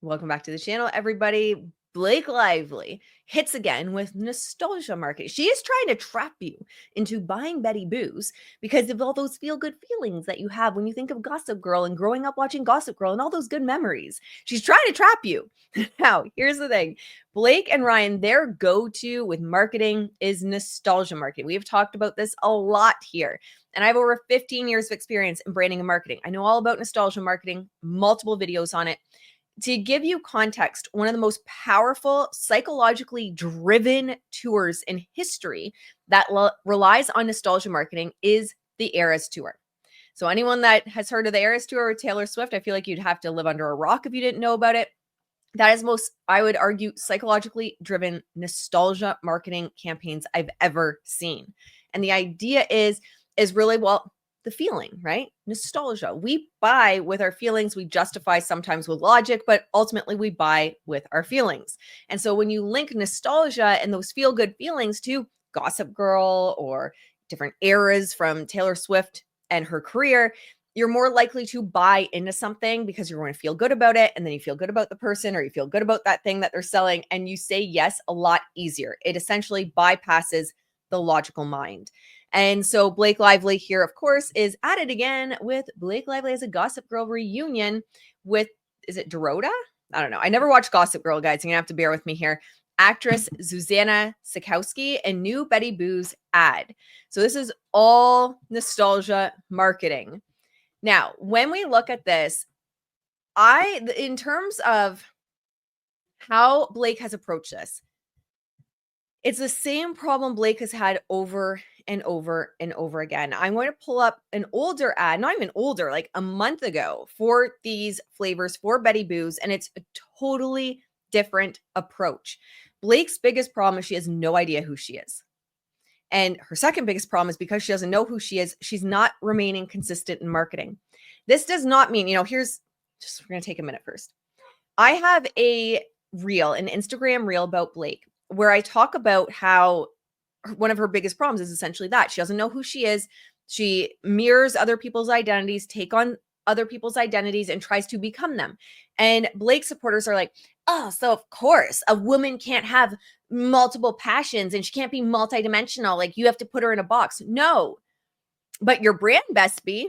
Welcome back to the channel, everybody. Blake Lively hits again with nostalgia marketing. She is trying to trap you into buying Betty Boos because of all those feel-good feelings that you have when you think of Gossip Girl and growing up watching Gossip Girl and all those good memories. She's trying to trap you. Now, here's the thing. Blake and Ryan, their go-to with marketing is nostalgia marketing. We have talked about this a lot here. And I have over 15 years of experience in branding and marketing. I know all about nostalgia marketing, multiple videos on it. To give you context, one of the most powerful, psychologically driven tours in history that relies on nostalgia marketing is the Eras Tour. So anyone that has heard of the Eras Tour with Taylor Swift, I feel like you'd have to live under a rock if you didn't know about it. That is most, I would argue, psychologically driven nostalgia marketing campaigns I've ever seen. And the idea is really, well, the feeling, right? Nostalgia. We buy with our feelings. We justify sometimes with logic, but ultimately we buy with our feelings. And so when you link nostalgia and those feel-good feelings to Gossip Girl or different eras from Taylor Swift and her career, you're more likely to buy into something because you're going to feel good about it. And then you feel good about the person or you feel good about that thing that they're selling. And you say yes a lot easier. It essentially bypasses the logical mind. And so Blake Lively here, of course, is at it again with Blake Lively as a Gossip Girl reunion with, is it Dorota? I don't know. I never watched Gossip Girl, guys. You're going to have to bear with me here. Actress Zuzanna Szadkowski and new Betty Boos ad. So this is all nostalgia marketing. Now, when we look at this, in terms of how Blake has approached this, it's the same problem Blake has had over and over and over again. I'm going to pull up an older ad, not even older, like a month ago for these flavors for Betty Boos, and it's a totally different approach. Blake's biggest problem is she has no idea who she is. And her second biggest problem is because she doesn't know who she is, she's not remaining consistent in marketing. This does not mean, we're going to take a minute first. I have an Instagram reel about Blake where I talk about how one of her biggest problems is essentially that she doesn't know who she is. She mirrors other people's identities, take on other people's identities and tries to become them. And Blake supporters are like, oh, so of course a woman can't have multiple passions and she can't be multidimensional. Like you have to put her in a box. No, but your brand, Bestie,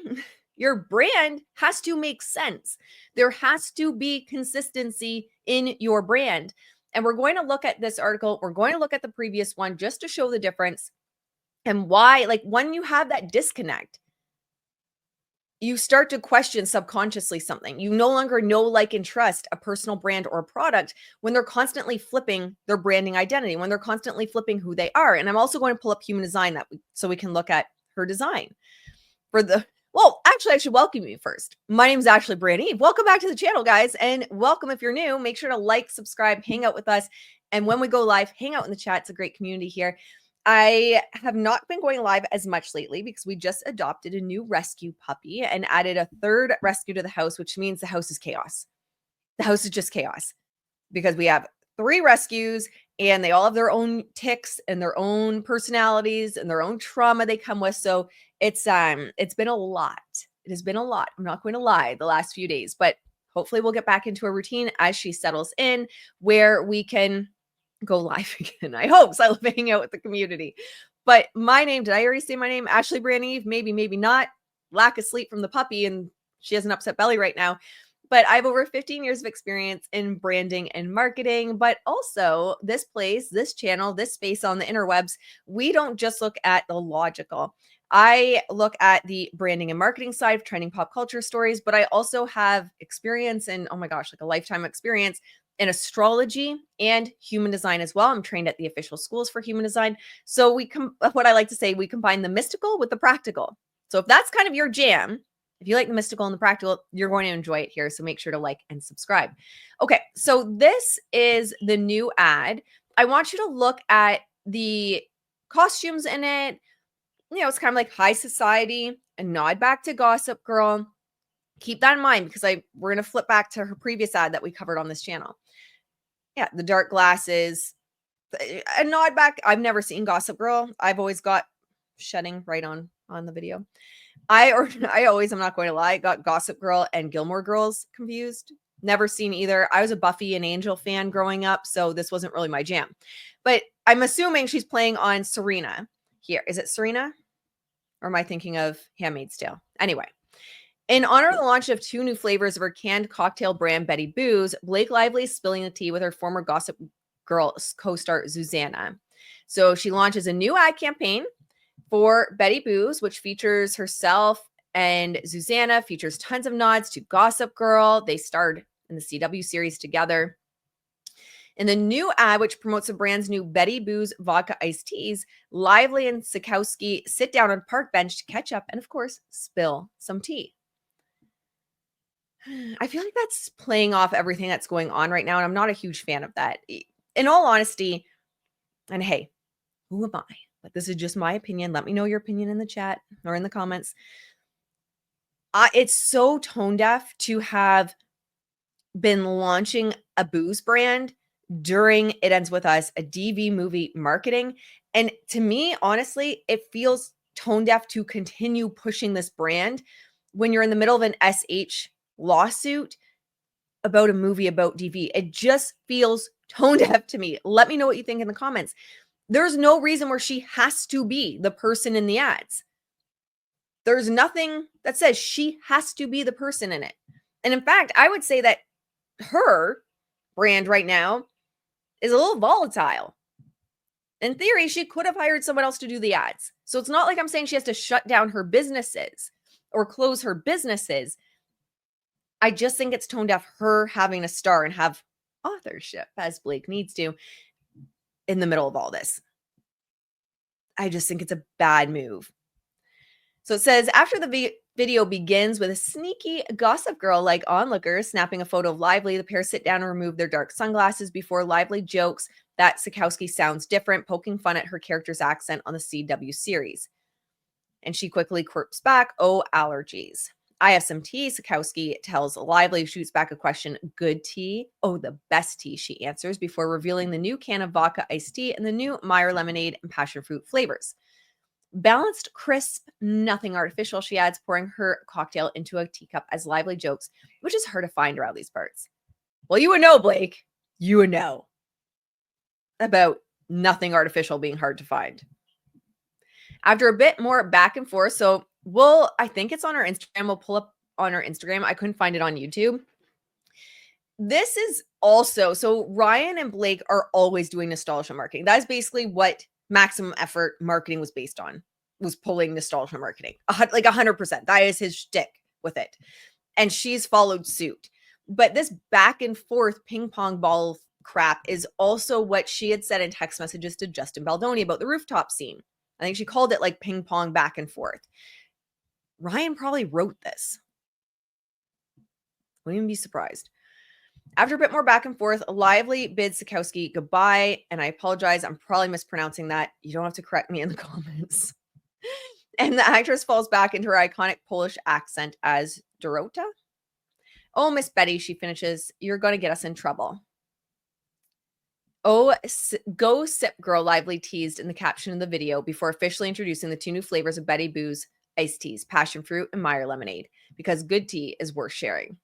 your brand has to make sense. There has to be consistency in your brand. And we're going to look at this article. We're going to look at the previous one just to show the difference and why, like when you have that disconnect, you start to question subconsciously something. You no longer know, like, and trust a personal brand or a product when they're constantly flipping their branding identity, when they're constantly flipping who they are. And I'm also going to pull up human design so we can look at her design for the, well, actually, I should welcome you first. My name is Ashley Brandy. Welcome back to the channel, guys. And welcome if you're new. Make sure to like, subscribe, hang out with us. And when we go live, hang out in the chat. It's a great community here. I have not been going live as much lately because we just adopted a new rescue puppy and added a third rescue to the house, which means the house is chaos. The house is just chaos because we have 3 rescues and they all have their own tics and their own personalities and their own trauma they come with. So it's been a lot. It has been a lot. I'm not going to lie the last few days, but hopefully we'll get back into a routine as she settles in where we can go live again. I hope. So I love hanging out with the community. But my name, did I already say my name? Ashley Brandy, maybe, maybe not. Lack of sleep from the puppy and she has an upset belly right now. But I have over 15 years of experience in branding and marketing, but also this place, this channel, this space on the interwebs, we don't just look at the logical. I look at the branding and marketing side of trending pop culture stories, but I also have experience in, oh my gosh, like a lifetime experience in astrology and human design as well. I'm trained at the official schools for human design. So what I like to say, we combine the mystical with the practical. So if that's kind of your jam, if you like the mystical and the practical, you're going to enjoy it here. So make sure to like and subscribe. Okay, so this is the new ad. I want you to look at the costumes in it. It's kind of like high society, a nod back to Gossip Girl. Keep that in mind because we're going to flip back to her previous ad that we covered on this channel. Yeah, the dark glasses, a nod back. I've never seen Gossip Girl. I've always got shedding right on the video. I always, I'm not going to lie, got Gossip Girl and Gilmore Girls confused. Never seen either. I was a Buffy and Angel fan growing up, so this wasn't really my jam. But I'm assuming she's playing on Serena here. Is it Serena? Or am I thinking of Handmaid's Tale? Anyway, in honor of the launch of 2 new flavors of her canned cocktail brand, Betty Booze, Blake Lively is spilling the tea with her former Gossip Girl co-star, Zuzanna. So she launches a new ad campaign for Betty Booze, which features herself and Zuzanna, features tons of nods to Gossip Girl. They starred in the CW series together. In the new ad, which promotes the brand's new Betty Booze vodka iced teas, Lively and Szadkowski sit down on a park bench to catch up and, of course, spill some tea. I feel like that's playing off everything that's going on right now, and I'm not a huge fan of that. In all honesty, and hey, who am I? But this is just my opinion. Let me know your opinion in the chat or in the comments. It's so tone deaf to have been launching a booze brand during It Ends With Us, a DV movie marketing. And to me, honestly, it feels tone deaf to continue pushing this brand when you're in the middle of an SH lawsuit about a movie about DV. It just feels tone deaf to me. Let me know what you think in the comments. There's no reason where she has to be the person in the ads. There's nothing that says she has to be the person in it. And in fact, I would say that her brand right now is a little volatile. In theory, she could have hired someone else to do the ads. So it's not like I'm saying she has to shut down her businesses or close her businesses. I just think it's tone deaf her having a star and have authorship, as Blake needs to, in the middle of all this. I just think it's a bad move. So it says, after the video begins with a sneaky Gossip Girl-like onlooker snapping a photo of Lively, the pair sit down and remove their dark sunglasses before Lively jokes that Szadkowski sounds different, poking fun at her character's accent on the CW series. And she quickly quirks back, oh, allergies. I have some tea, Szadkowski tells Lively, shoots back a question, good tea? Oh, the best tea, she answers, before revealing the new can of vodka iced tea and the new Meyer lemonade and passion fruit flavors. Balanced, crisp, nothing artificial, she adds, pouring her cocktail into a teacup as Lively jokes, which is hard to find around these parts. Well, you would know, Blake. You would know about nothing artificial being hard to find. After a bit more back and forth, so I think it's on our Instagram. We'll pull up on our Instagram. I couldn't find it on YouTube. This is also, so Ryan and Blake are always doing nostalgia marketing. That is basically what Maximum Effort marketing was based on, was pulling nostalgia marketing, like 100%. That is his shtick with it. And she's followed suit. But this back and forth ping pong ball crap is also what she had said in text messages to Justin Baldoni about the rooftop scene. I think she called it like ping pong back and forth. Ryan probably wrote this. Wouldn't even be surprised. After a bit more back and forth, Lively bids Szadkowski goodbye, and I apologize. I'm probably mispronouncing that. You don't have to correct me in the comments. And the actress falls back into her iconic Polish accent as Dorota. Oh, Miss Betty, she finishes, you're going to get us in trouble. Oh, go sip, girl, Lively teased in the caption of the video before officially introducing the 2 new flavors of Betty Booze iced teas, passion fruit and Meyer lemonade, because good tea is worth sharing.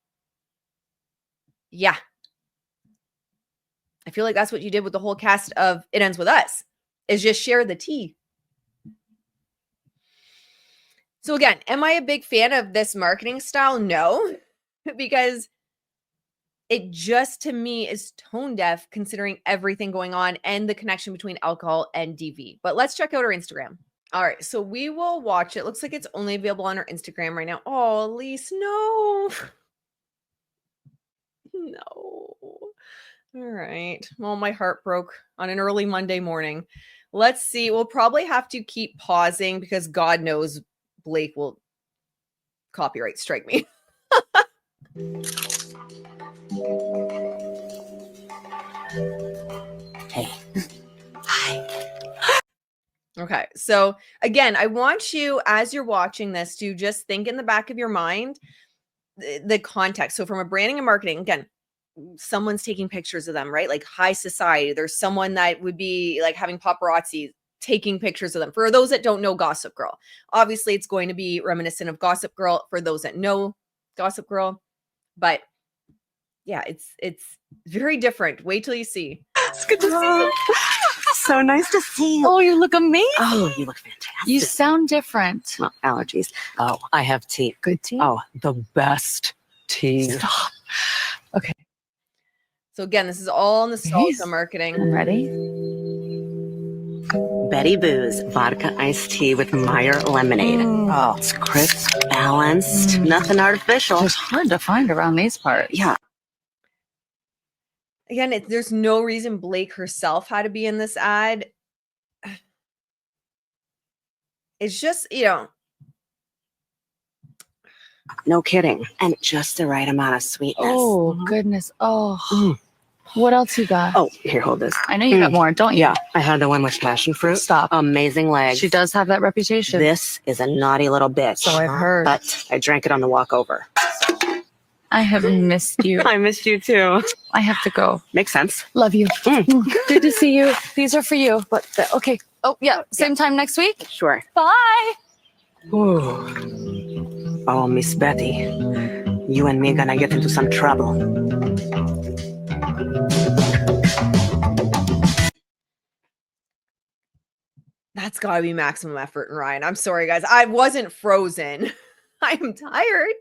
Yeah. I feel like that's what you did with the whole cast of It Ends With Us, is just share the tea. So again, am I a big fan of this marketing style? No, because it just, to me, is tone deaf considering everything going on and the connection between alcohol and DV. But let's check out our Instagram. All right, so we will watch it. Looks like it's only available on our Instagram right now. Oh, Elise, no. No. All right. Well, my heart broke on an early Monday morning. Let's see. We'll probably have to keep pausing because God knows Blake will copyright strike me. Hey. Hi. Okay. So again, I want you, as you're watching this, to just think in the back of your mind the context. So from a branding and marketing, again, someone's taking pictures of them, right? Like high society. There's someone that would be like having paparazzi taking pictures of them. For those that don't know Gossip Girl, obviously it's going to be reminiscent of Gossip Girl for those that know Gossip Girl. But yeah, it's very different. Wait till you see. It's good to see you. So nice to see you. Oh, you look amazing. Oh, you look fantastic. You sound different. Well, allergies. Oh, I have tea. Good tea. Oh, the best tea. Stop. Okay. So again, this is all nostalgia Nice. marketing. I'm ready. Betty Boo's vodka iced tea with Meyer lemonade. Oh, it's crisp, balanced, nothing artificial. It's hard to find around these parts. Yeah. Again, there's no reason Blake herself had to be in this ad. It's just, No kidding. And just the right amount of sweetness. Oh, goodness. Oh. What else you got? Oh, here, hold this. I know you got more, don't you? Yeah, I had the one with passion fruit. Stop. Amazing legs. She does have that reputation. This is a naughty little bitch. So I've heard. But I drank it on the walk over. I have missed you. I missed you too. I have to go. Makes sense. Love you. Good to see you. These are for you. But okay. Oh, yeah. Same time next week? Sure. Bye. Ooh. Oh, Miss Betty. You and me gonna get into some trouble. That's gotta be maximum effort and Ryan. I'm sorry, guys. I wasn't frozen. I'm tired.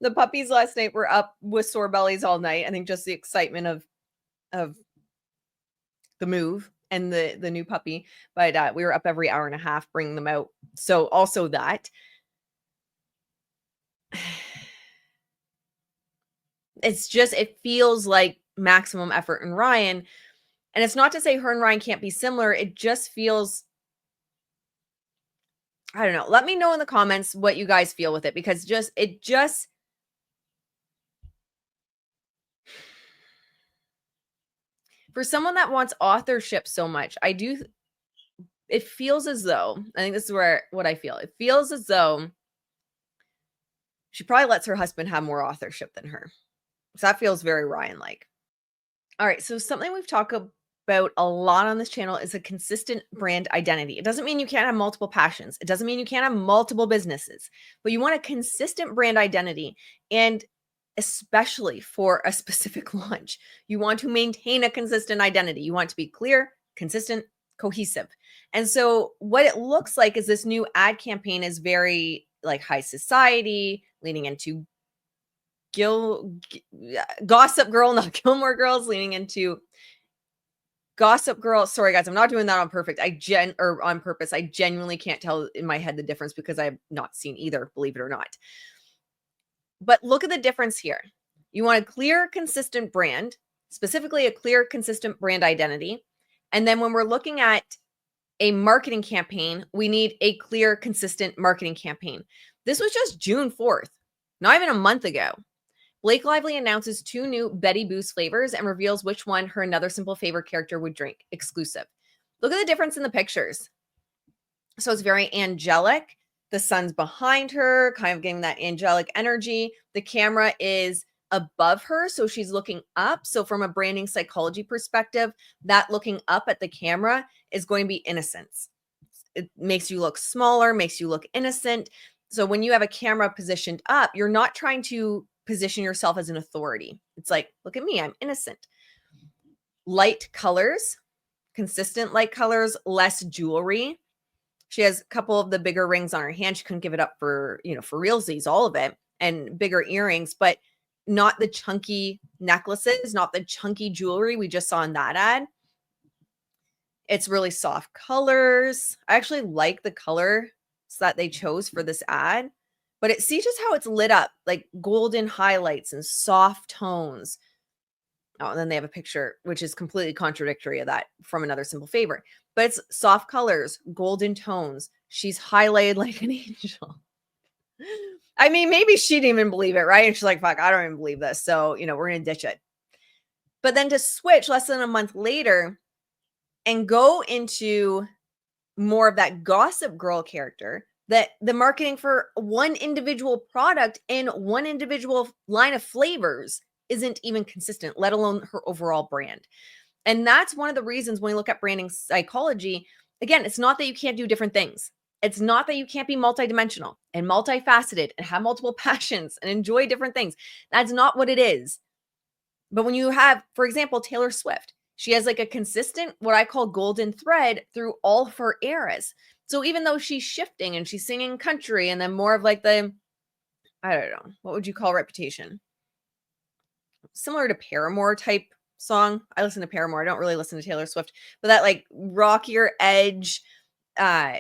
The puppies last night were up with sore bellies all night. I think just the excitement of the move and the new puppy. But we were up every hour and a half bringing them out. So also that. It's just, it feels like maximum effort and Ryan. And it's not to say her and Ryan can't be similar. It just feels, I don't know. Let me know in the comments what you guys feel with it, because for someone that wants authorship so much, it feels as though, I think this is what I feel. It feels as though she probably lets her husband have more authorship than her. So that feels very Ryan-like. All right. So something we've talked about a lot on this channel is a consistent brand identity. It doesn't mean you can't have multiple passions. It doesn't mean you can't have multiple businesses, but you want a consistent brand identity. And especially for a specific launch, you want to maintain a consistent identity. You want to be clear, consistent, cohesive. And so what it looks like is this new ad campaign is very like high society, leaning into Gossip Girl, not Gilmore Girls, leaning into Gossip Girl. Sorry, guys, I'm not doing that on purpose. On purpose. I genuinely can't tell in my head the difference because I've not seen either, believe it or not. But look at the difference here. You want a clear, consistent brand, specifically a clear, consistent brand identity. And then when we're looking at a marketing campaign, we need a clear, consistent marketing campaign. This was just June 4th, not even a month ago. Blake Lively announces 2 new Betty Boo's flavors and reveals which one her Another Simple Favor character would drink, exclusive. Look at the difference in the pictures. So it's very angelic. The sun's behind her, kind of giving that angelic energy. The camera is above her, so she's looking up. So from a branding psychology perspective, that looking up at the camera is going to be innocence. It makes you look smaller, makes you look innocent. So when you have a camera positioned up, you're not trying to position yourself as an authority. It's like, look at me, I'm innocent. Light colors, consistent light colors, less jewelry. She has a couple of the bigger rings on her hand. She couldn't give it up for realsies, all of it, and bigger earrings, but not the chunky necklaces, not the chunky jewelry we just saw in that ad. It's really soft colors. I actually like the color that they chose for this ad. But see just how it's lit up, like golden highlights and soft tones. Oh, and then they have a picture, which is completely contradictory of that from Another Simple Favor. But it's soft colors, golden tones. She's highlighted like an angel. I mean, maybe she didn't even believe it, right? And she's like, fuck, I don't even believe this. So, we're going to ditch it. But then to switch less than a month later and go into more of that Gossip Girl character, that the marketing for one individual product and one individual line of flavors isn't even consistent, let alone her overall brand. And that's one of the reasons when we look at branding psychology, again, it's not that you can't do different things. It's not that you can't be multidimensional and multifaceted and have multiple passions and enjoy different things. That's not what it is. But when you have, for example, Taylor Swift, she has like a consistent, what I call golden thread through all of her eras. So even though she's shifting and she's singing country and then more of like the, I don't know, what would you call Reputation? Similar to Paramore type song. I listen to Paramore. I don't really listen to Taylor Swift, but that like rockier edge uh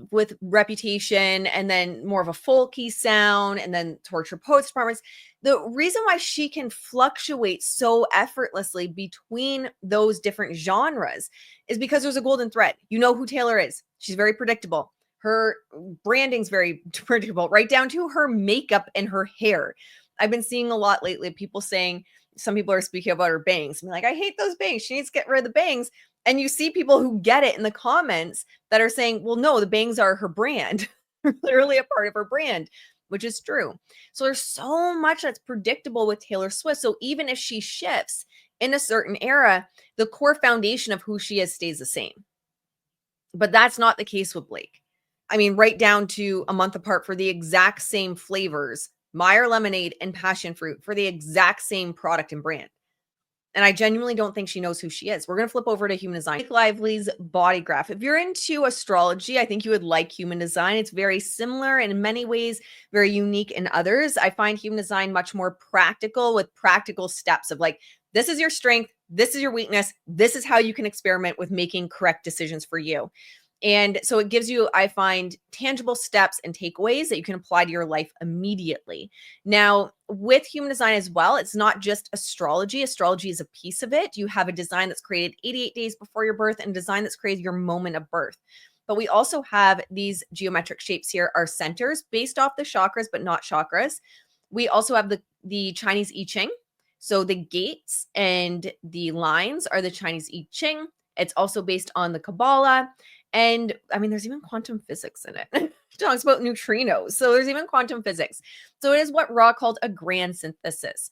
with Reputation, and then more of a folky sound, and then Torture Poets Departments. The reason why she can fluctuate so effortlessly between those different genres is because there's a golden thread. You know who Taylor is. She's very predictable. Her branding's very predictable, right down to her makeup and her hair. I've been seeing a lot lately of people saying, some people are speaking about her bangs. I'm like, I hate those bangs. She needs to get rid of the bangs. And you see people who get it in the comments that are saying, well, no, the bangs are her brand, literally a part of her brand, which is true. So there's so much that's predictable with Taylor Swift. So even if she shifts in a certain era, the core foundation of who she is stays the same. But that's not the case with Blake. I mean, right down to a month apart for the exact same flavors, Meyer lemonade and passion fruit, for the exact same product and brand. And I genuinely don't think she knows who she is. We're going to flip over to human design. Blake Lively's body graph. If you're into astrology, I think you would like human design. It's very similar and in many ways very unique in others. I find human design much more practical, with practical steps of like, this is your strength, this is your weakness, this is how you can experiment with making correct decisions for you. And so it gives you, I find, tangible steps and takeaways that you can apply to your life immediately. Now, with human design as well, it's not just astrology. Astrology is a piece of it. You have a design that's created 88 days before your birth and a design that's created your moment of birth. But we also have these geometric shapes here, are centers based off the chakras, but not chakras. We also have the Chinese I Ching. So the gates and the lines are the Chinese I Ching. It's also based on the Kabbalah. And I mean, there's even quantum physics in it. It talks about neutrinos. So there's even quantum physics. So it is what Ra called a grand synthesis.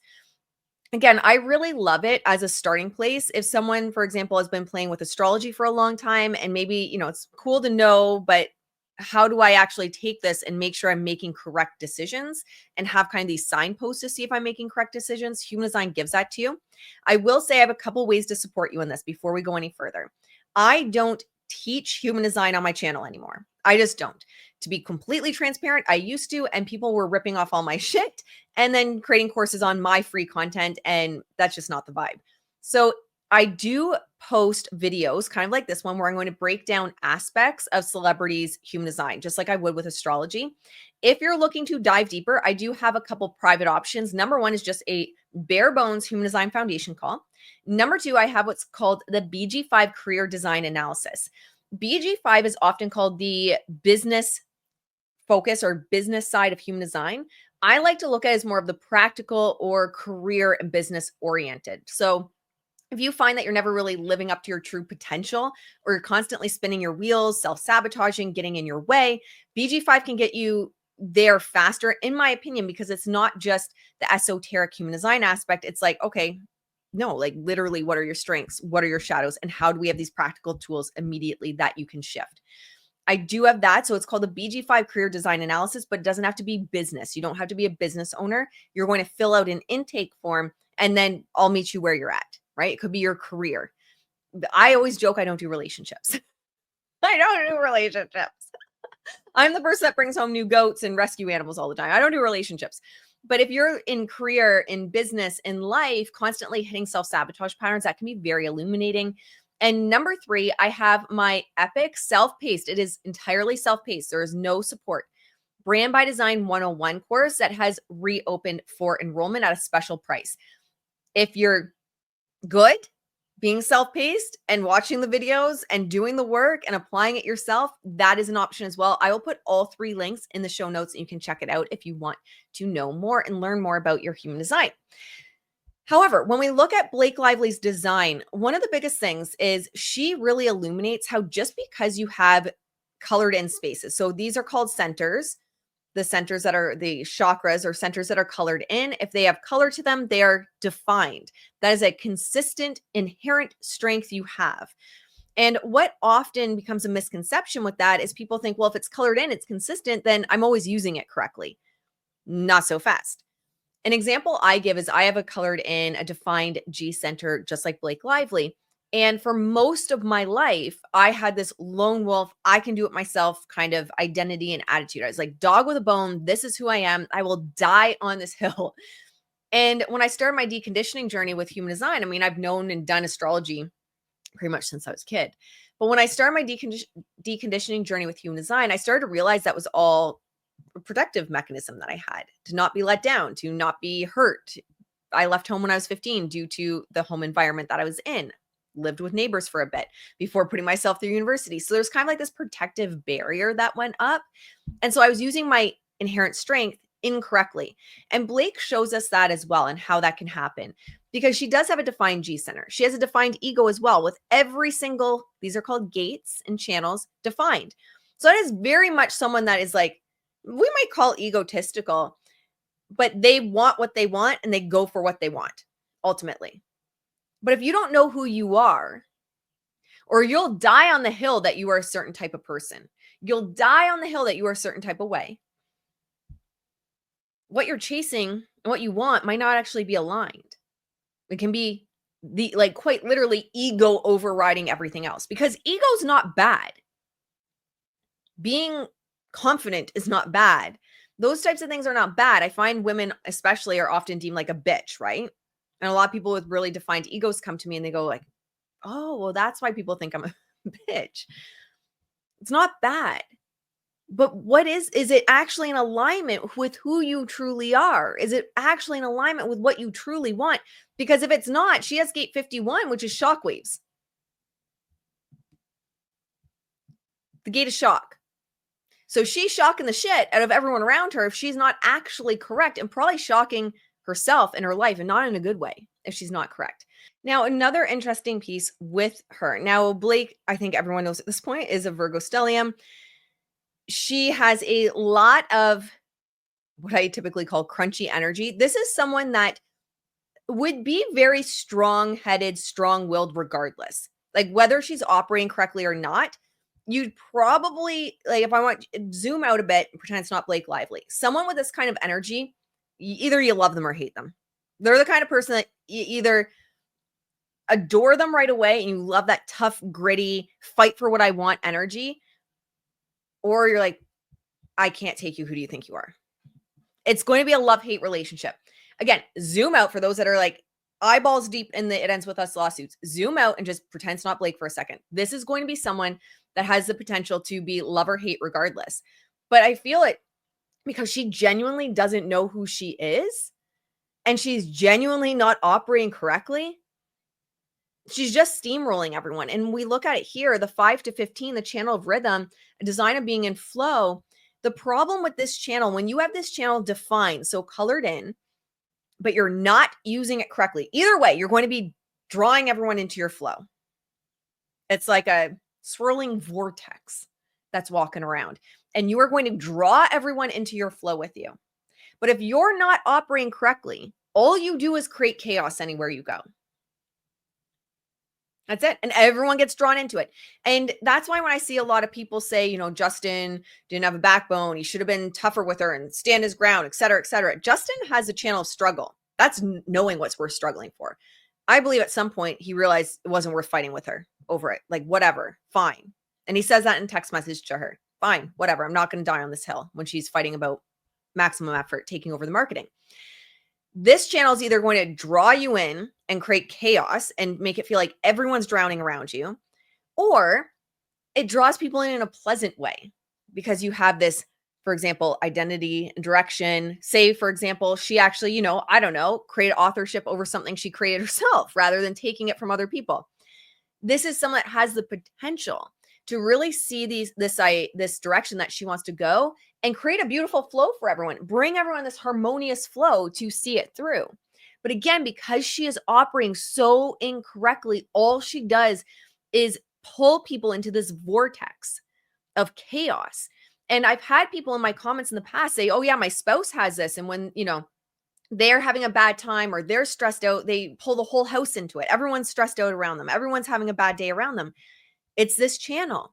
Again, I really love it as a starting place. If someone, for example, has been playing with astrology for a long time and maybe, it's cool to know, but how do I actually take this and make sure I'm making correct decisions and have kind of these signposts to see if I'm making correct decisions? Human design gives that to you. I will say I have a couple ways to support you in this before we go any further. I don't teach human design on my channel anymore. I just don't. To be completely transparent, I used to, and people were ripping off all my shit and then creating courses on my free content, and that's just not the vibe. So I do post videos kind of like this one where I'm going to break down aspects of celebrities' human design, just like I would with astrology. If you're looking to dive deeper, I do have a couple private options. Number one is just a bare bones human design foundation call. Number two, I have what's called the BG5 career design analysis. BG5 is often called the business focus or business side of human design. I like to look at it as more of the practical or career and business oriented. So if you find that you're never really living up to your true potential, or you're constantly spinning your wheels, self-sabotaging, getting in your way, BG5 can get you there faster, in my opinion, because it's not just the esoteric human design aspect. It's like, okay, no, like literally, what are your strengths? What are your shadows? And how do we have these practical tools immediately that you can shift? I do have that. So it's called the BG5 career design analysis, but it doesn't have to be business. You don't have to be a business owner. You're going to fill out an intake form and then I'll meet you where you're at, right? It could be your career. I always joke I don't do relationships. I don't do relationships. I'm the person that brings home new goats and rescue animals all the time. I don't do relationships. But if you're in career, in business, in life, constantly hitting self-sabotage patterns, that can be very illuminating. And number three, I have my epic self-paced. It is entirely self-paced. There is no support. Brand by Design 101 course that has reopened for enrollment at a special price. If you're good, being self-paced and watching the videos and doing the work and applying it yourself, that is an option as well. I will put all three links in the show notes and you can check it out if you want to know more and learn more about your human design. However, when we look at Blake Lively's design, one of the biggest things is she really illuminates how just because you have colored in spaces, so these are called centers, the centers that are the chakras or centers that are colored in, if they have color to them, they are defined. That is a consistent inherent strength you have. And what often becomes a misconception with that is people think, well, if it's colored in, it's consistent, then I'm always using it correctly. Not so fast. An example I give is I have a colored in, a defined G center, just like Blake Lively. And for most of my life, I had this lone wolf, I can do it myself kind of identity and attitude. I was like, dog with a bone. This is who I am. I will die on this hill. And when I started my deconditioning journey with human design, I mean, I've known and done astrology pretty much since I was a kid. But when I started my deconditioning journey with human design, I started to realize that was all a protective mechanism that I had to not be let down, to not be hurt. I left home when I was 15 due to the home environment that I was in, lived with neighbors for a bit before putting myself through university. So there's kind of like this protective barrier that went up. And so I was using my inherent strength incorrectly. And Blake shows us that as well and how that can happen because she does have a defined G center. She has a defined ego as well with every single, these are called gates and channels defined. So that is very much someone that is like, we might call egotistical, but they want what they want and they go for what they want ultimately. But if you don't know who you are, or you'll die on the hill that you are a certain type of person, you'll die on the hill that you are a certain type of way. What you're chasing and what you want might not actually be aligned. It can be the like quite literally ego overriding everything else because ego's not bad. Being confident is not bad. Those types of things are not bad. I find women especially are often deemed like a bitch, right? And a lot of people with really defined egos come to me and they go like, oh, well, that's why people think I'm a bitch. It's not bad. But what is it actually in alignment with who you truly are? Is it actually in alignment with what you truly want? Because if it's not, she has gate 51, which is shockwaves. The gate of shock. So she's shocking the shit out of everyone around her if she's not actually correct and probably shocking herself in her life and not in a good way if she's not correct. Now, another interesting piece with her. Now, Blake, I think everyone knows at this point, is a Virgo stellium. She has a lot of what I typically call crunchy energy. This is someone that would be very strong-headed, strong-willed regardless. Like whether she's operating correctly or not, you'd probably, like if I want zoom out a bit and pretend it's not Blake Lively. Someone with this kind of energy, either you love them or hate them. They're the kind of person that you either adore them right away and you love that tough, gritty, fight for what I want energy, or you're like, I can't take you. Who do you think you are? It's going to be a love-hate relationship. Again, zoom out for those that are like eyeballs deep in the It Ends With Us lawsuits. Zoom out and just pretend it's not Blake for a second. This is going to be someone that has the potential to be love or hate regardless. But I feel it because she genuinely doesn't know who she is and she's genuinely not operating correctly. She's just steamrolling everyone. And we look at it here, the 5 to 15, the channel of rhythm, a design of being in flow. The problem with this channel, when you have this channel defined, so colored in, but you're not using it correctly, either way, you're going to be drawing everyone into your flow. It's like a swirling vortex that's walking around, and you are going to draw everyone into your flow with you. But if you're not operating correctly, all you do is create chaos anywhere you go. That's it. And everyone gets drawn into it. And that's why when I see a lot of people say, you know, Justin didn't have a backbone, he should have been tougher with her and stand his ground, et cetera, et cetera. Justin has a channel of struggle. That's knowing what's worth struggling for. I believe at some point he realized it wasn't worth fighting with her over it. Like, whatever, fine. And he says that in text message to her. Fine, whatever. I'm not going to die on this hill when she's fighting about maximum effort, taking over the marketing. This channel is either going to draw you in and create chaos and make it feel like everyone's drowning around you, or it draws people in a pleasant way because you have this, for example, identity and direction. Say, for example, she actually, you know, I don't know, created authorship over something she created herself rather than taking it from other people. This is someone that has the potential to really see this direction that she wants to go and create a beautiful flow for everyone, bring everyone this harmonious flow to see it through. But again, because she is operating so incorrectly, all she does is pull people into this vortex of chaos. And I've had people in my comments in the past say, oh yeah, my spouse has this. And when, you know, they're having a bad time or they're stressed out, they pull the whole house into it. Everyone's stressed out around them. Everyone's having a bad day around them. It's this channel.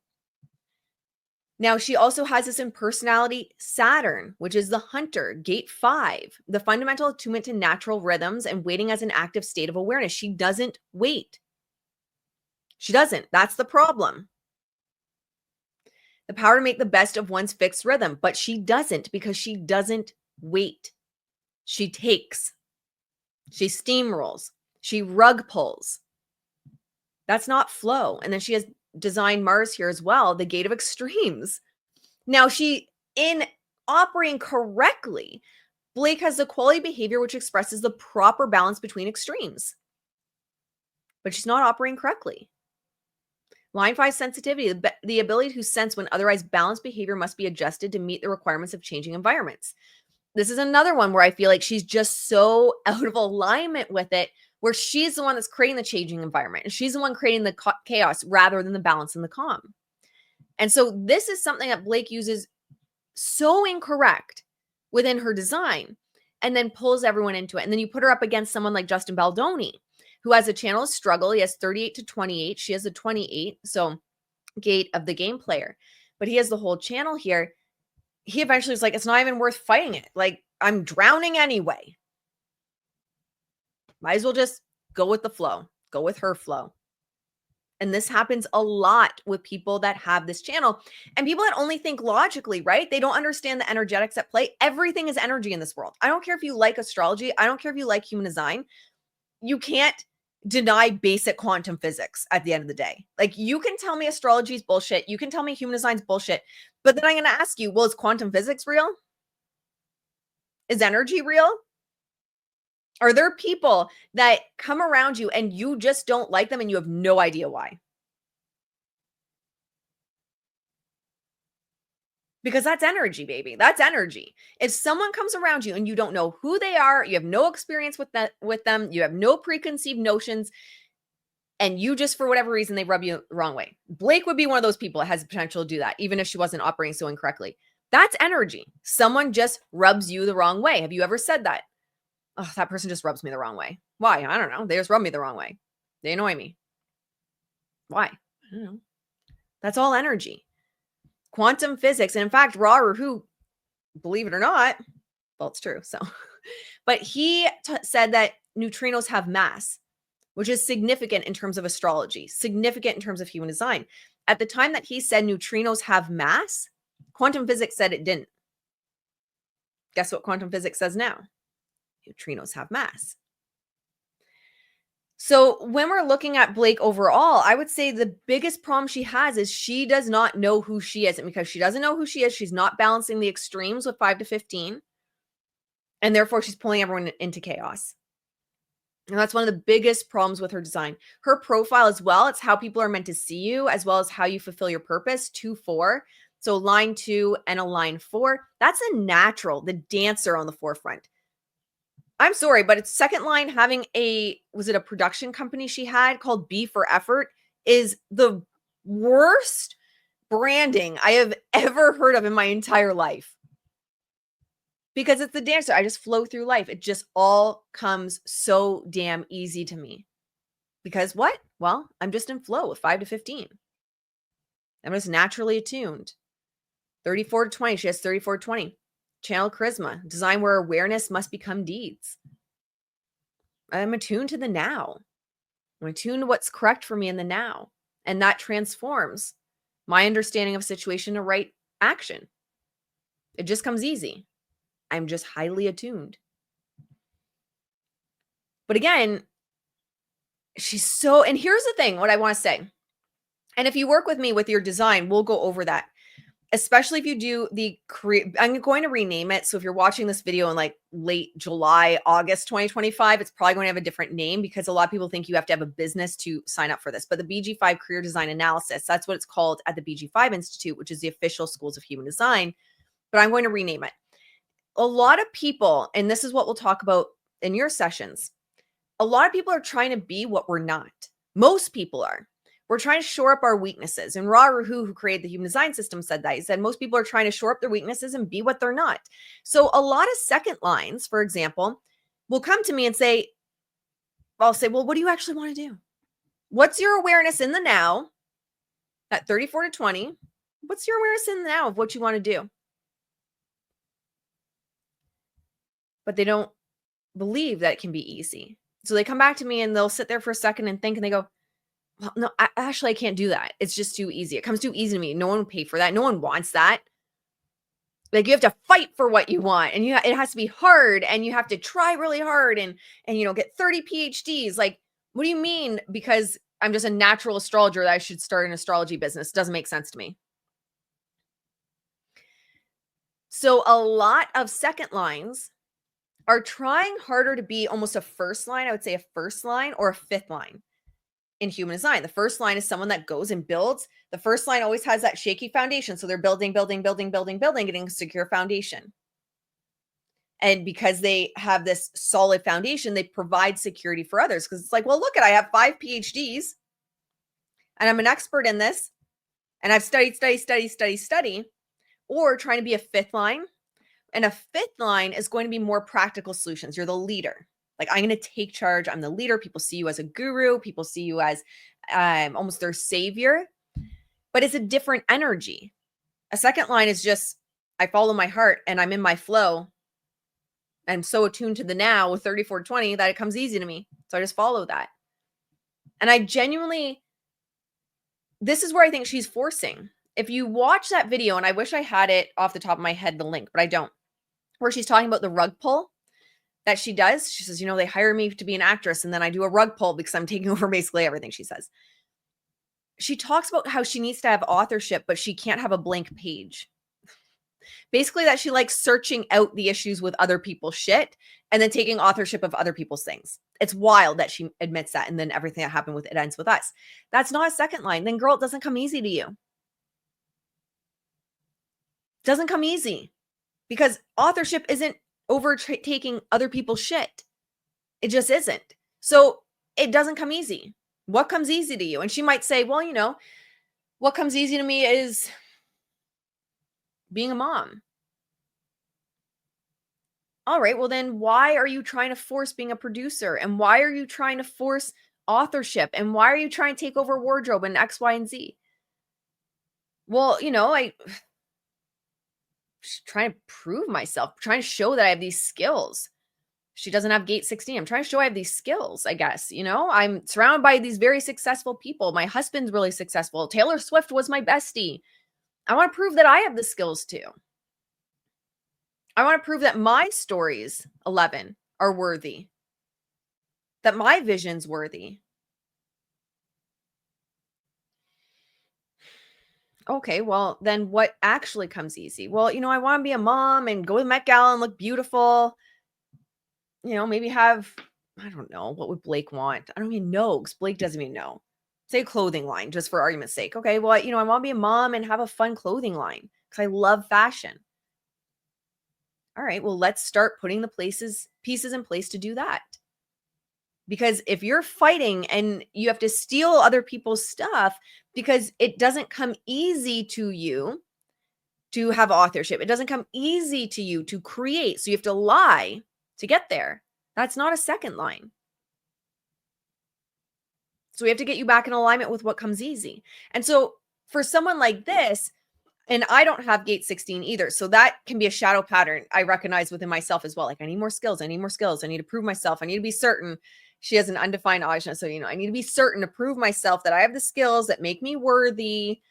Now, she also has this in personality Saturn, which is the hunter, gate 5, the fundamental attunement to natural rhythms and waiting as an active state of awareness. She doesn't wait. She doesn't. That's the problem. The power to make the best of one's fixed rhythm, but she doesn't because she doesn't wait. She takes. She steamrolls. She rug pulls. That's not flow. And then she has designed Mars here as well, the gate of extremes. Now, in operating correctly, Blake has the quality behavior which expresses the proper balance between extremes. But she's not operating correctly. Line 5 sensitivity, the ability to sense when otherwise balanced behavior must be adjusted to meet the requirements of changing environments. This is another one where I feel like she's just so out of alignment with it, where she's the one that's creating the changing environment. And she's the one creating the chaos rather than the balance and the calm. And so this is something that Blake uses so incorrect within her design and then pulls everyone into it. And then you put her up against someone like Justin Baldoni, who has a channel of struggle. He has 38 to 28. She has a 28. So gate of the game player, but he has the whole channel here. He eventually was like, it's not even worth fighting it. Like, I'm drowning anyway. Might as well just go with the flow, go with her flow. And this happens a lot with people that have this channel and people that only think logically, right? They don't understand the energetics at play. Everything is energy in this world. I don't care if you like astrology. I don't care if you like human design. You can't deny basic quantum physics at the end of the day. Like, you can tell me astrology is bullshit. You can tell me human design is bullshit. But then I'm going to ask you, well, is quantum physics real? Is energy real? Are there people that come around you and you just don't like them and you have no idea why? Because that's energy, baby. That's energy. If someone comes around you and you don't know who they are, you have no experience with them, you have no preconceived notions, and you just, for whatever reason, they rub you the wrong way. Blake would be one of those people that has the potential to do that, even if she wasn't operating so incorrectly. That's energy. Someone just rubs you the wrong way. Have you ever said that? Oh, that person just rubs me the wrong way. Why? I don't know. They just rub me the wrong way. They annoy me. Why? I don't know. That's all energy. Quantum physics. And in fact, who, believe it or not, well, it's true. So, but he said that neutrinos have mass, which is significant in terms of astrology, significant in terms of human design. At the time that he said neutrinos have mass, quantum physics said it didn't. Guess what quantum physics says now? Neutrinos have mass. So when we're looking at Blake overall, I would say the biggest problem she has is she does not know who she is. And because she doesn't know who she is, she's not balancing the extremes with 5 to 15. And therefore, she's pulling everyone into chaos. And that's one of the biggest problems with her design. Her profile as well, it's how people are meant to see you, as well as how you fulfill your purpose, 2-4. So line 2 and a line 4. That's a natural, the dancer on the forefront. I'm sorry, but it's second line having was it a production company she had called B for Effort is the worst branding I have ever heard of in my entire life. Because it's the dancer. I just flow through life. It just all comes so damn easy to me. Because what? Well, I'm just in flow with 5 to 15. I'm just naturally attuned. 34 to 20. She has 34 to 20. Channel charisma. Design where awareness must become deeds. I'm attuned to the now. I'm attuned to what's correct for me in the now. And that transforms my understanding of a situation to right action. It just comes easy. I'm just highly attuned. But again, and here's the thing, what I want to say. And if you work with me with your design, we'll go over that. Especially if you do I'm going to rename it. So if you're watching this video in like late July, August 2025, it's probably going to have a different name because a lot of people think you have to have a business to sign up for this. But the BG5 Career Design Analysis, that's what it's called at the BG5 Institute, which is the official schools of human design. But I'm going to rename it. A lot of people, and this is what we'll talk about in your sessions, a lot of people are trying to be what we're not. Most people are. We're trying to shore up our weaknesses. And who created the human design system, said that. He said most people are trying to shore up their weaknesses and be what they're not. So a lot of second lines, for example, will come to me and say, I'll say, well, what do you actually want to do? What's your awareness in the now at 34 to 20? What's your awareness in now of what you want to do? But they don't believe that it can be easy. So they come back to me and they'll sit there for a second and think, and they go, well, no, actually, I can't do that. It's just too easy. It comes too easy to me. No one would pay for that. No one wants that. Like, you have to fight for what you want, and it has to be hard, and you have to try really hard and get 30 PhDs. Like, what do you mean? Because I'm just a natural astrologer that I should start an astrology business. Doesn't make sense to me. So a lot of second lines are trying harder to be almost a first line. I would say a first line or a fifth line in human design. The first line is someone that goes and builds. The first line always has that shaky foundation. So they're building, getting a secure foundation. And because they have this solid foundation, they provide security for others. Because it's like, well, look I have 5 PhDs and I'm an expert in this. And I've studied. Or trying to be a fifth line. And a fifth line is going to be more practical solutions. You're the leader. Like, I'm going to take charge. I'm the leader. People see you as a guru. People see you as almost their savior. But it's a different energy. A second line is just, I follow my heart and I'm in my flow. I'm so attuned to the now with 3420 that it comes easy to me. So I just follow that. And I genuinely, this is where I think she's forcing. If you watch that video, and I wish I had it off the top of my head, the link, but I don't, where she's talking about the rug pull that she does. She says, they hire me to be an actress, and then I do a rug pull because I'm taking over basically everything, she says. She talks about how she needs to have authorship, but she can't have a blank page. Basically, that she likes searching out the issues with other people's shit and then taking authorship of other people's things. It's wild that she admits that, and then everything that happened with It Ends With Us. That's not a second line. Then, girl, it doesn't come easy to you. Doesn't come easy because authorship isn't overtaking other people's shit. It just isn't. So it doesn't come easy. What comes easy to you? And she might say, well, what comes easy to me is being a mom. All right, well then why are you trying to force being a producer? And why are you trying to force authorship? And why are you trying to take over wardrobe and X, Y, and Z? Well, trying to prove myself, trying to show that I have these skills. She doesn't have gate 16. I'm trying to show I have these skills, I guess. I'm surrounded by these very successful people. My husband's really successful. Taylor Swift was my bestie. I want to prove that I have the skills too. I want to prove that my stories, 11, are worthy. That my vision's worthy. Okay, well, then what actually comes easy? Well, I want to be a mom and go to Met Gala and look beautiful. Maybe have, I don't know, what would Blake want? I don't even know, because Blake doesn't even know. Say a clothing line, just for argument's sake. Okay, well, I want to be a mom and have a fun clothing line, because I love fashion. All right, well, let's start putting the pieces in place to do that. Because if you're fighting and you have to steal other people's stuff because it doesn't come easy to you to have authorship, it doesn't come easy to you to create, so you have to lie to get there. That's not a second line. So we have to get you back in alignment with what comes easy. And so for someone like this, and I don't have gate 16 either. So that can be a shadow pattern I recognize within myself as well. Like, I need more skills. I need more skills. I need to prove myself. I need to be certain. She has an undefined audience. So, I need to be certain to prove myself that I have the skills that make me worthy.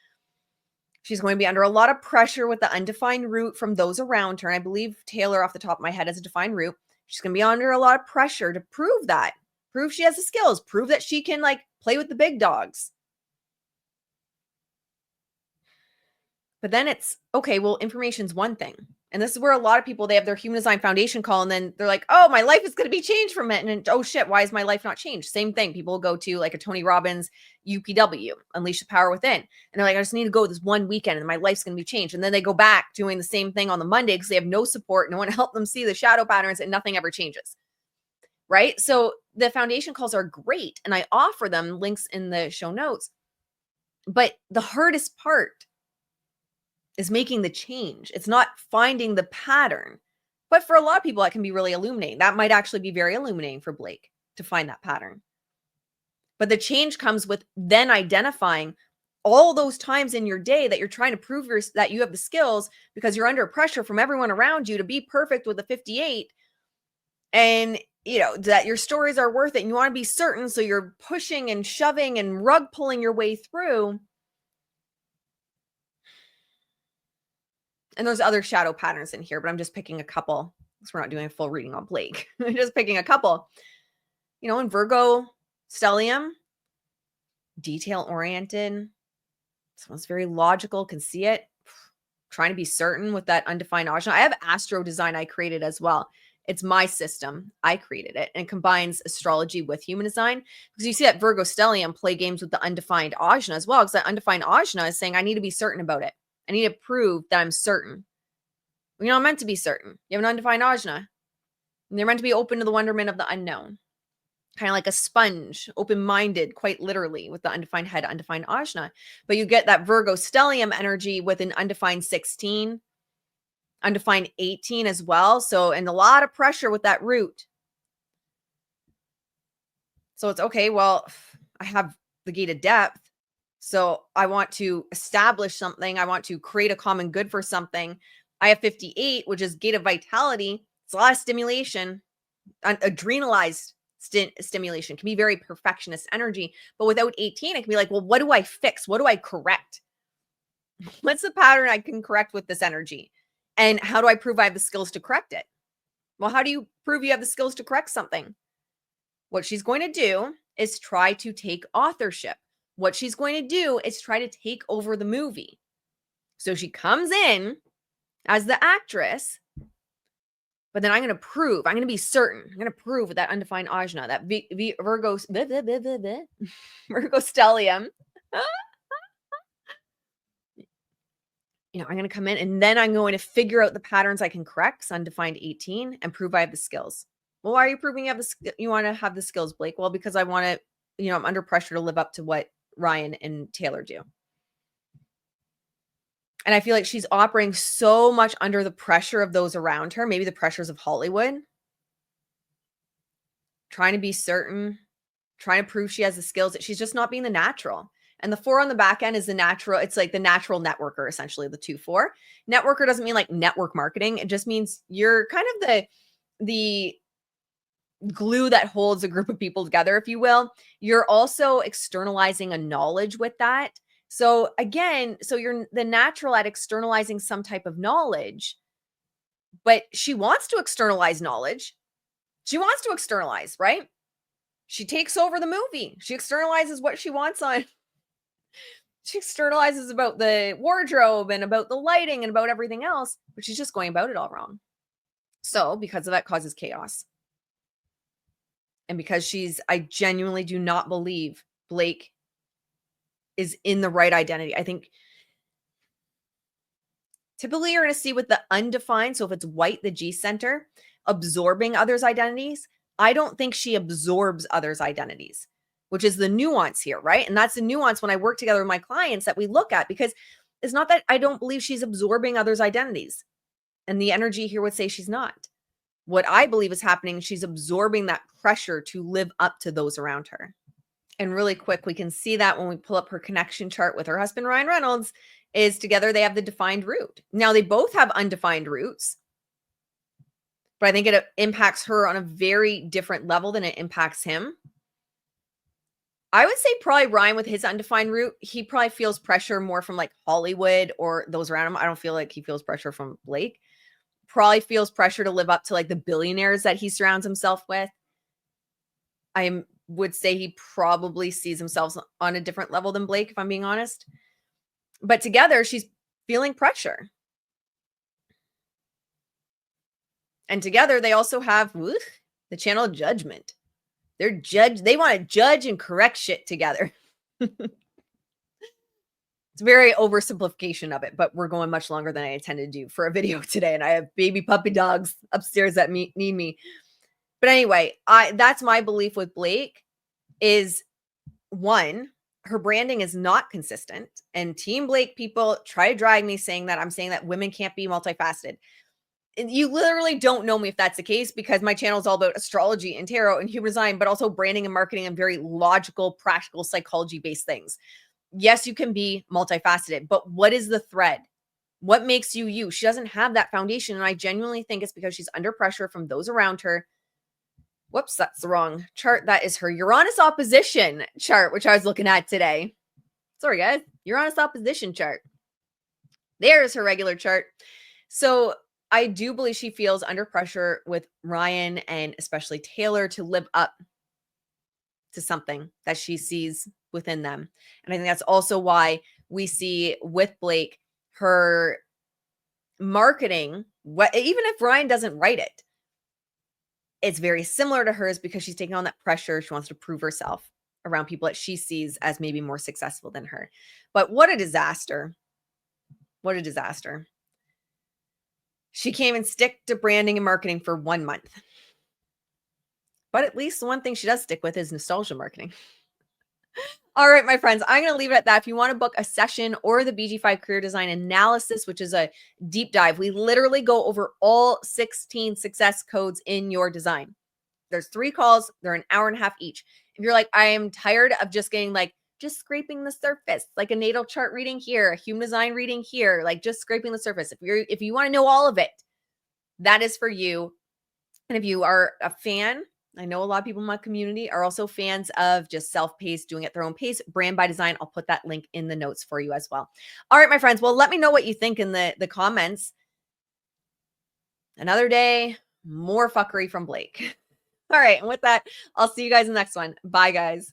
She's going to be under a lot of pressure with the undefined root from those around her. And I believe Taylor, off the top of my head, has a defined root. She's going to be under a lot of pressure to prove that. Prove she has the skills. Prove that she can, play with the big dogs. But then it's, okay, well, information's one thing. And this is where a lot of people, they have their human design foundation call, and then they're like, oh, my life is going to be changed from it. And then, oh shit, why is my life not changed? Same thing. People will go to a Tony Robbins UPW, Unleash the Power Within. And they're like, I just need to go this one weekend and my life's going to be changed. And then they go back doing the same thing on the Monday because they have no support, no one to help them see the shadow patterns, and nothing ever changes. Right? So the foundation calls are great. And I offer them, links in the show notes. But the hardest part is making the change. It's not finding the pattern. But for a lot of people, that can be really illuminating. That might actually be very illuminating for Blake to find that pattern. But the change comes with then identifying, all those times in your day that you're trying to prove that you have the skills because you're under pressure from everyone around you to be perfect with a 58, and that your stories are worth it and you want to be certain, so you're pushing and shoving and rug pulling your way through. And there's other shadow patterns in here, but I'm just picking a couple because we're not doing a full reading on Blake. I'm just picking a couple. In Virgo stellium, detail oriented. Someone's very logical, can see it, trying to be certain with that undefined ajna. I have astro design I created as well. It's my system. I created it, and it combines astrology with human design, because you see that Virgo stellium play games with the undefined ajna as well, because that undefined ajna is saying, I need to be certain about it. I need to prove that I'm certain. You're not meant to be certain. You have an undefined ajna, and they're meant to be open to the wonderment of the unknown. Kind of like a sponge, open-minded, quite literally, with the undefined head, undefined ajna. But you get that Virgo stellium energy with an undefined 16, undefined 18 as well. So, and a lot of pressure with that root. So it's okay, well, I have the gate of depth. So I want to establish something. I want to create a common good for something. I have 58, which is gate of vitality. It's a lot of stimulation, adrenalized stimulation, can be very perfectionist energy. But without 18, it can be like, well, what do I fix? What do I correct? What's the pattern I can correct with this energy? And how do I prove I have the skills to correct it? Well, how do you prove you have the skills to correct something? What she's going to do is try to take authorship. What she's going to do is try to take over the movie. So she comes in as the actress, but then I'm going to prove, I'm going to be certain, I'm going to prove with that undefined ajna, that Virgo, Virgo stellium. I'm going to come in, and then I'm going to figure out the patterns I can correct, undefined 18, and prove I have the skills. Well, why are you proving you want to have the skills, Blake? Well, because I want to, I'm under pressure to live up to what Ryan and Taylor do. And I feel like she's operating so much under the pressure of those around her, maybe the pressures of Hollywood, trying to be certain, trying to prove she has the skills, that she's just not being the natural. And the 4 on the back end is the natural. It's like the natural networker, essentially, the 2-4. Networker doesn't mean like network marketing. It just means you're kind of the glue that holds a group of people together, if you will. You're also externalizing a knowledge with that. So again, you're the natural at externalizing some type of knowledge, but she wants to externalize knowledge. She wants to externalize, right? She takes over the movie. She externalizes what she wants on. She externalizes about the wardrobe and about the lighting and about everything else, but she's just going about it all wrong. So because of that, causes chaos. And because I genuinely do not believe Blake is in the right identity. I think typically you're going to see with the undefined. So if it's white, the G center, absorbing others' identities, I don't think she absorbs others' identities, which is the nuance here, right? And that's the nuance when I work together with my clients that we look at, because it's not that I don't believe she's absorbing others' identities. And the energy here would say she's not. What I believe is happening, she's absorbing that pressure to live up to those around her. And really quick, we can see that when we pull up her connection chart with her husband, Ryan Reynolds, is together they have the defined root. Now, they both have undefined roots, but I think it impacts her on a very different level than it impacts him. I would say probably Ryan with his undefined root, he probably feels pressure more from like Hollywood or those around him. I don't feel like he feels pressure from Blake. Probably feels pressure to live up to like the billionaires that he surrounds himself with. I would say he probably sees himself on a different level than Blake, if I'm being honest. But together, she's feeling pressure. And together, they also have the channel of judgment. They want to judge and correct shit together. It's a very oversimplification of it, but we're going much longer than I intended to do for a video today. And I have baby puppy dogs upstairs that need me. But anyway, that's my belief with Blake is, one, her branding is not consistent. And Team Blake people try to drag me saying that I'm saying that women can't be multifaceted. You literally don't know me if that's the case, because my channel is all about astrology and tarot and human design, but also branding and marketing and very logical, practical, psychology-based things. yes, you can be multifaceted, but what is the thread? What makes you you? She doesn't have that foundation. And I genuinely think it's because she's under pressure from those around her. Whoops, that's the wrong chart. That is her Uranus opposition chart, which I was looking at today. Sorry, guys. Uranus opposition chart. There's her regular chart. So I do believe she feels under pressure with Ryan and especially Taylor to live up to something that she sees within them. And I think that's also why we see with Blake her marketing, even if Ryan doesn't write it, it's very similar to hers because she's taking on that pressure. She wants to prove herself around people that she sees as maybe more successful than her. But what a disaster. What a disaster. She came and stick to branding and marketing for 1 month. But at least the one thing she does stick with is nostalgia marketing. All right, my friends, I'm going to leave it at that. If you want to book a session or the BG5 career design analysis, which is a deep dive, we literally go over all 16 success codes in your design. There's 3 calls. They're an hour and a half each. If you're like, I am tired of just getting just scraping the surface, like a natal chart reading here, a human design reading here, like just scraping the surface. If you want to know all of it, that is for you. And if you are a fan, I know a lot of people in my community are also fans of just self-paced, doing it at their own pace, brand by design. I'll put that link in the notes for you as well. All right, my friends. Well, let me know what you think in the comments. Another day, more fuckery from Blake. All right. And with that, I'll see you guys in the next one. Bye, guys.